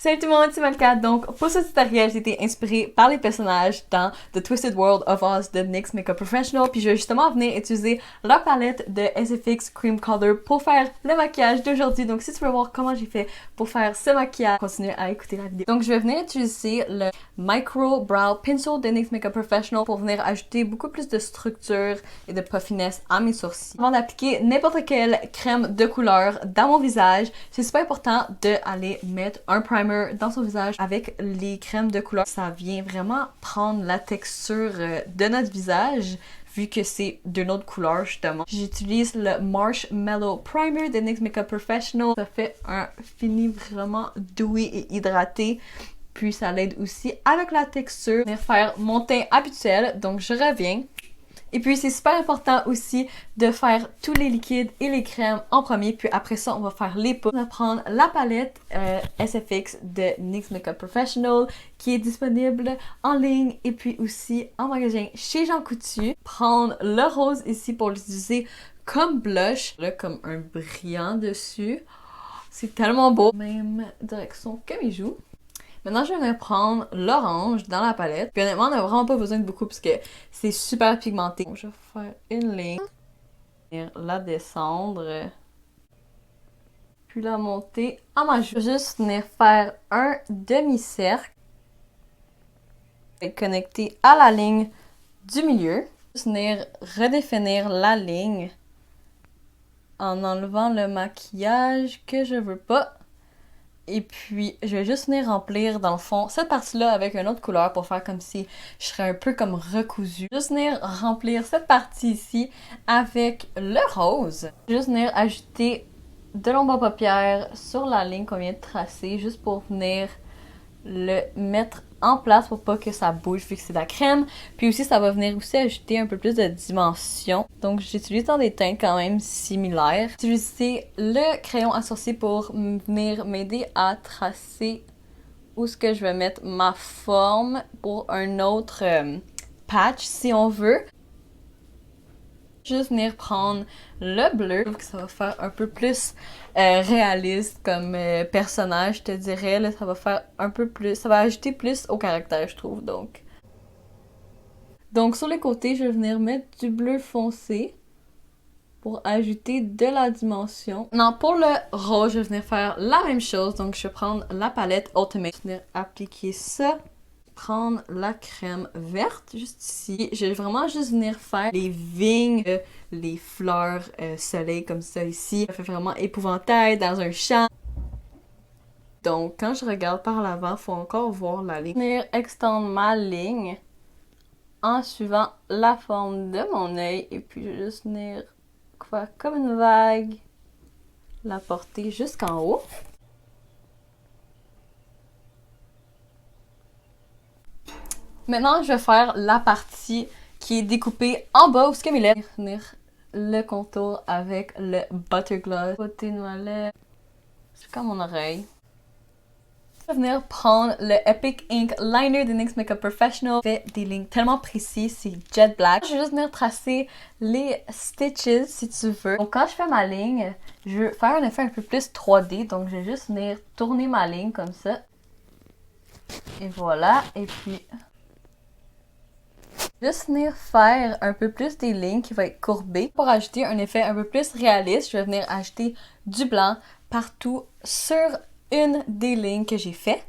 Salut tout le monde, c'est Malka. Donc, pour ce tutoriel, j'ai été inspirée par les personnages dans The Twisted World of Oz de NYX Makeup Professional. Puis je vais justement venir utiliser leur palette de SFX Cream Color pour faire le maquillage d'aujourd'hui. Donc, si tu veux voir comment j'ai fait pour faire ce maquillage, continue à écouter la vidéo. Donc, je vais venir utiliser le Micro Brow Pencil de NYX Makeup Professional pour venir ajouter beaucoup plus de structure et de puffiness à mes sourcils. Avant d'appliquer n'importe quelle crème de couleur dans mon visage, c'est super important d'aller mettre un primer dans son visage avec les crèmes de couleur. Ça vient vraiment prendre la texture de notre visage vu que c'est d'une autre couleur justement. J'utilise le Marshmallow Primer de NYX Makeup Professional. Ça fait un fini vraiment dewy et hydraté. Puis ça l'aide aussi avec la texture. Je vais faire mon teint habituel, donc je reviens. Et puis c'est super important aussi de faire tous les liquides et les crèmes en premier, puis après ça on va faire les poudres. On va prendre la palette SFX de NYX Makeup Professional qui est disponible en ligne et puis aussi en magasin chez Jean Coutu. Prendre le rose ici pour l'utiliser comme blush, là comme un brillant dessus. C'est tellement beau. Même direction que mes joues. Maintenant, je vais prendre l'orange dans la palette. Puis honnêtement, on n'a vraiment pas besoin de beaucoup parce que c'est super pigmenté. Donc, je vais faire une ligne, la descendre, puis la monter à ma joue. Je vais juste venir faire un demi-cercle et connecter à la ligne du milieu. Juste venir redéfinir la ligne en enlevant le maquillage que je veux pas. Et puis, je vais juste venir remplir, dans le fond, cette partie-là avec une autre couleur pour faire comme si je serais un peu comme recousu. Juste venir remplir cette partie ici avec le rose. Juste venir ajouter de l'ombre à paupières sur la ligne qu'on vient de tracer, juste pour venir le mettre en place pour pas que ça bouge vu que c'est de la crème. Puis aussi, ça va venir aussi ajouter un peu plus de dimension. Donc, j'utilise dans des teintes quand même similaires. J'utilise le crayon à sourcils pour venir m'aider à tracer où est-ce que je vais mettre ma forme pour un autre patch si on veut. Juste venir prendre le bleu. Je trouve que ça va faire un peu plus réaliste comme personnage, je te dirais. Là, ça va faire un peu plus... Ça va ajouter plus au caractère, je trouve, donc. Donc, sur les côtés, je vais venir mettre du bleu foncé pour ajouter de la dimension. Non, pour le rose, je vais venir faire la même chose. Donc, je vais prendre la palette Ultimate. Je vais venir appliquer ça. Prendre la crème verte juste ici. Je vais vraiment juste venir faire les vignes, les fleurs soleil comme ça ici. Ça fait vraiment épouvantail dans un champ. Donc quand je regarde par l'avant, il faut encore voir la ligne. Venir extendre ma ligne en suivant la forme de mon œil et puis je vais juste venir faire comme une vague, la porter jusqu'en haut. Maintenant, je vais faire la partie qui est découpée en bas où ce que mes lèvres. Venir le contour avec le Butter Gloss. Côté de ma lèvre. Jusqu'à mon oreille. Je vais venir prendre le Epic Ink Liner de NYX Makeup Professional. Fait des lignes tellement précises, c'est jet black. Je vais juste venir tracer les stitches si tu veux. Donc quand je fais ma ligne, je veux faire un effet un peu plus 3D. Donc je vais juste venir tourner ma ligne comme ça. Et voilà. Et puis... juste venir faire un peu plus des lignes qui vont être courbées. Pour ajouter un effet un peu plus réaliste, je vais venir ajouter du blanc partout sur une des lignes que j'ai fait.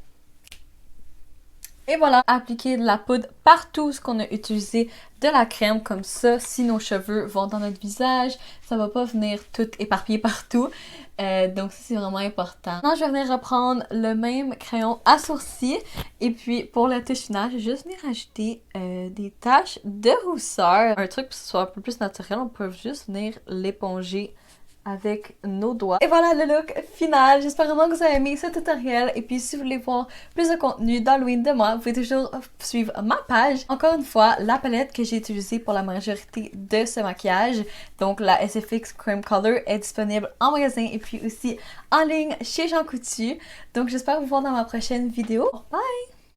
Et voilà, appliquer de la poudre partout ce qu'on a utilisé de la crème comme ça. Si nos cheveux vont dans notre visage, ça va pas venir tout éparpillé partout. Donc ça c'est vraiment important. Maintenant je vais venir reprendre le même crayon à sourcils. Et puis pour le touche finale, je vais juste venir ajouter des taches de rousseur. Un truc pour que ce soit un peu plus naturel, on peut juste venir l'éponger avec nos doigts. Et voilà le look final. J'espère vraiment que vous avez aimé ce tutoriel. Et puis si vous voulez voir plus de contenu d'Halloween de moi, vous pouvez toujours suivre ma page. Encore une fois, la palette que j'ai utilisée pour la majorité de ce maquillage, donc la SFX Cream Color, est disponible en magasin et puis aussi en ligne chez Jean Coutu. Donc j'espère vous voir dans ma prochaine vidéo. Bye!